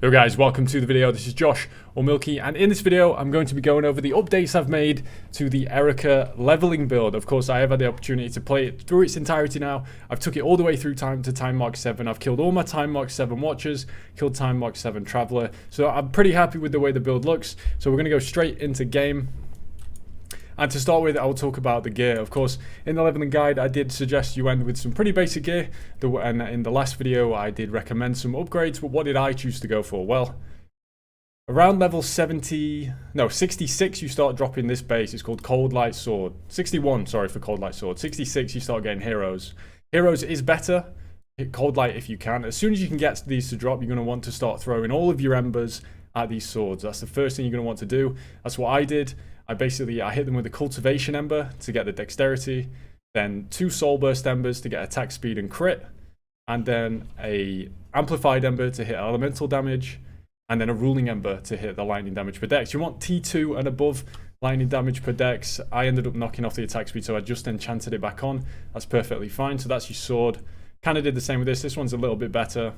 Yo guys, welcome to the video. This is Josh or Milky, and in this video I'm going to be going over the updates I've made to the Erika leveling build. Of course, I have had the opportunity to play it through its entirety now. I've took it all the way through to time mark 7. I've killed all my time mark 7 watchers, killed time mark 7 traveler, so I'm pretty happy with the way the build looks. So we're going to go straight into game. And to start with, I will talk about the gear. Of course, in the leveling guide, I did suggest you end with some pretty basic gear. And in the last video, I did recommend some upgrades, but what did I choose to go for? Well, around level 66, you start dropping this base. It's called Cold Light Sword. 61, sorry, for Cold Light Sword. 66, you start getting heroes. Heroes is better. Hit Cold Light if you can. As soon as you can get these to drop, you're going to want to start throwing all of your embers at these swords. That's the first thing you're going to want to do. That's what I did. I hit them with a cultivation ember to get the dexterity, then 2 soul burst embers to get attack speed and crit, and then a amplified ember to hit elemental damage, and then a ruling ember to hit the lightning damage per dex. You want T2 and above lightning damage per dex. I ended up knocking off the attack speed, so I just enchanted it back on. That's perfectly fine. So that's your sword. Kind of did the same with this. This one's a little bit better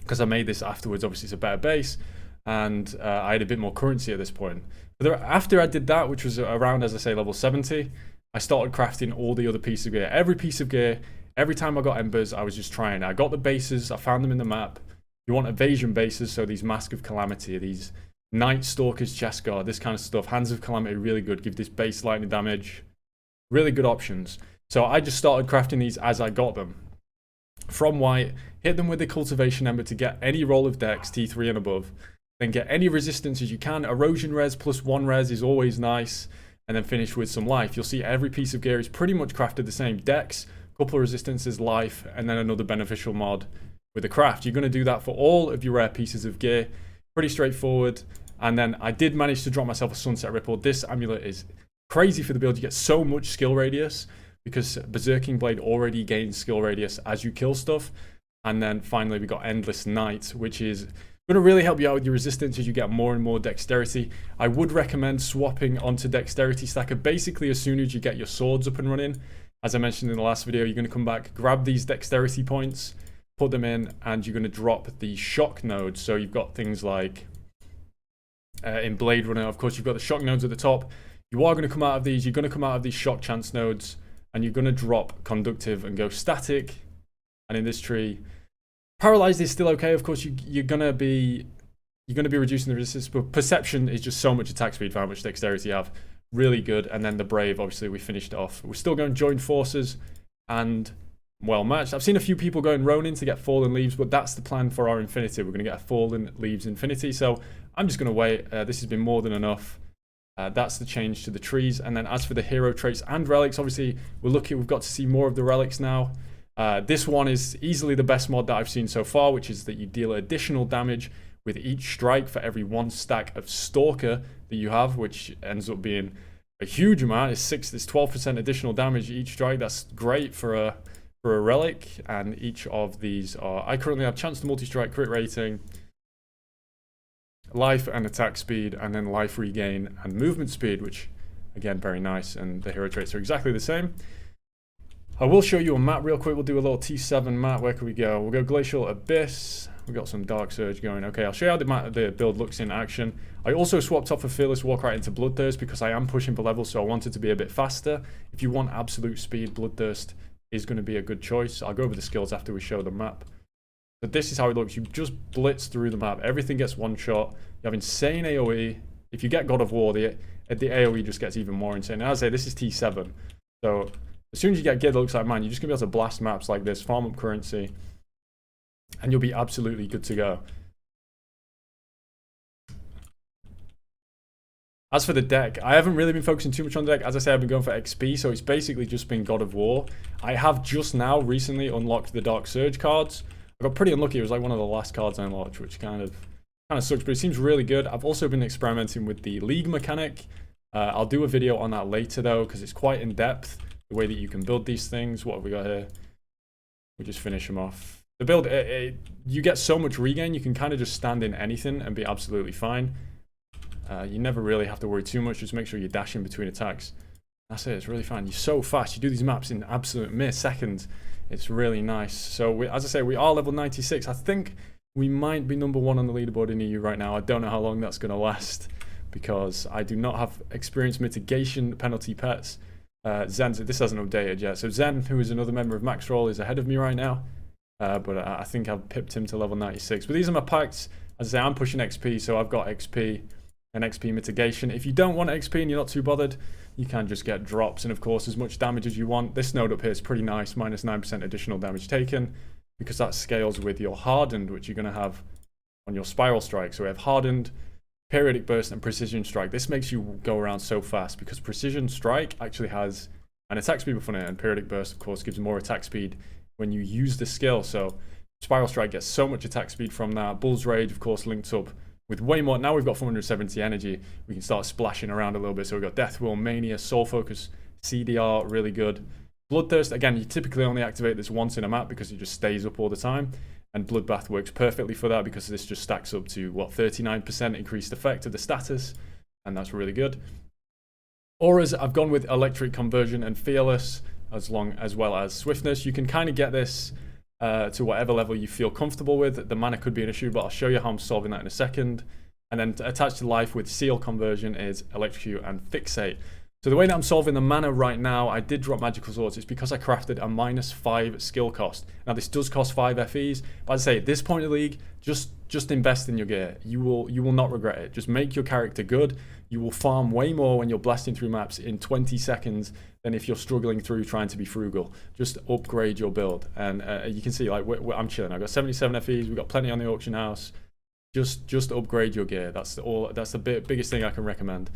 because I made this afterwards. Obviously, it's a better base, and I had a bit more currency at this point. But after I did that, which was around, as I say, level 70, I started crafting all the other pieces of gear. Every piece of gear, every time I got embers, I was just trying. I got the bases, I found them in the map. You want evasion bases, so these Mask of Calamity, these Night Stalker's Chest Guard, this kind of stuff. Hands of Calamity, really good. Give this base lightning damage. Really good options. So I just started crafting these as I got them. From white, hit them with the Cultivation Ember to get any roll of dex, T3 and above. Then get any resistance as you can. Erosion res plus 1 res is always nice. And then finish with some life. You'll see every piece of gear is pretty much crafted the same. Dex, couple of resistances, life, and then another beneficial mod with a craft. You're going to do that for all of your rare pieces of gear. Pretty straightforward. And then I did manage to drop myself a Sunset Ripple. This amulet is crazy for the build. You get so much skill radius because Berserking Blade already gains skill radius as you kill stuff. And then finally we got Endless Night, which is going to really help you out with your resistance as you get more and more dexterity. I would recommend swapping onto Dexterity Stacker basically as soon as you get your swords up and running. As I mentioned in the last video, you're going to come back, grab these dexterity points, put them in, and you're going to drop the shock nodes. So you've got things like in Blade Runner, of course, you've got the shock nodes at the top. You are going to come out of these, you're going to come out of these shock chance nodes, and you're going to drop conductive and go static. And in this tree, paralyzed is still okay. Of course, you're gonna be reducing the resistance, but perception is just so much attack speed for how much dexterity you have. Really good. And then the brave, obviously, we finished it off. We're still going joined forces and well matched. I've seen a few people going Ronin to get Fallen Leaves, but that's the plan for our Infinity. We're gonna get a Fallen Leaves Infinity. So I'm just gonna wait. This has been more than enough. That's the change to the trees. And then as for the hero traits and relics, obviously we're lucky we've got to see more of the relics now. This one is easily the best mod that I've seen so far, which is that you deal additional damage with each strike for every 1 stack of Stalker that you have, which ends up being a huge amount. It's 12% additional damage each strike. That's great for a relic. And each of these are, I currently have chance to multi-strike, crit rating, life and attack speed, and then life regain and movement speed, which again, very nice. And the hero traits are exactly the same. I will show you a map real quick. We'll do a little T7 map. Where can we go? We'll go Glacial Abyss. We've got some Dark Surge going. Okay, I'll show you how the build looks in action. I also swapped off a Fearless Warcry into Bloodthirst because I am pushing for levels, so I wanted to be a bit faster. If you want absolute speed, Bloodthirst is going to be a good choice. I'll go over the skills after we show the map. But this is how it looks. You just blitz through the map. Everything gets one shot. You have insane AoE. If you get God of War, the AoE just gets even more insane. And as I say, this is T7. So as soon as you get gear that looks like mine, you're just going to be able to blast maps like this, farm up currency, and you'll be absolutely good to go. As for the deck, I haven't really been focusing too much on the deck. As I say, I've been going for XP, so it's basically just been God of War. I have just now recently unlocked the Dark Surge cards. I got pretty unlucky. It was like one of the last cards I unlocked, which kind of sucks, but it seems really good. I've also been experimenting with the League mechanic. I'll do a video on that later, though, because it's quite in-depth. The way that you can build these things. What have we got here? We just finish them off. The build, you get so much regain, you can kind of just stand in anything and be absolutely fine. You never really have to worry too much. Just make sure you dash in between attacks. That's it. It's really fun. You're so fast. You do these maps in absolute mere seconds. It's really nice. So, as I say, we are level 96. I think we might be #1 on the leaderboard in EU right now. I don't know how long that's going to last because I do not have experience mitigation penalty pets. Zen, this hasn't updated yet. So Zen, who is another member of Max Roll, is ahead of me right now. But I think I've pipped him to level 96. But these are my packs. As I say, I'm pushing XP, so I've got XP and XP mitigation. If you don't want XP and you're not too bothered, you can just get drops and, of course, as much damage as you want. This node up here is pretty nice, minus 9% additional damage taken, because that scales with your hardened, which you're going to have on your spiral strike. So we have hardened, periodic burst, and precision strike. This makes you go around so fast because precision strike actually has an attack speed buff on it, and periodic burst, of course, gives more attack speed when you use the skill. So spiral strike gets so much attack speed from that. Bull's Rage, of course, linked up with way more. Now we've got 470 energy. We can start splashing around a little bit. So we've got Death Will, Mania, Soul Focus, CDR, really good. Bloodthirst, again, you typically only activate this once in a map because it just stays up all the time. And Bloodbath works perfectly for that because this just stacks up to, what, 39% increased effect of the status. And that's really good. Auras, I've gone with Electric Conversion and Fearless, as well as Swiftness. You can kind of get this to whatever level you feel comfortable with. The mana could be an issue, but I'll show you how I'm solving that in a second. And then attached to life with Seal Conversion is Electrocute and Fixate. So the way that I'm solving the mana right now, I did drop Magical Swords. It's because I crafted a -5 skill cost. Now this does cost 5 FEs, but as I say, at this point of the league, just invest in your gear. You will not regret it. Just make your character good. You will farm way more when you're blasting through maps in 20 seconds than if you're struggling through trying to be frugal. Just upgrade your build. And you can see, like, I'm chilling. I've got 77 FEs. We've got plenty on the auction house. Just upgrade your gear. That's the biggest thing I can recommend.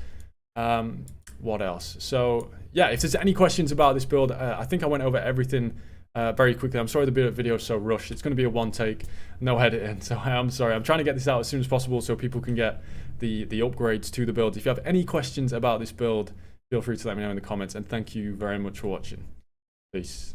What else? So yeah, if there's any questions about this build, I think I went over everything very quickly. I'm sorry the video is so rushed. It's going to be a one take, no editing. So I'm sorry. I'm trying to get this out as soon as possible so people can get the upgrades to the build. If you have any questions about this build, feel free to let me know in the comments. And thank you very much for watching. Peace.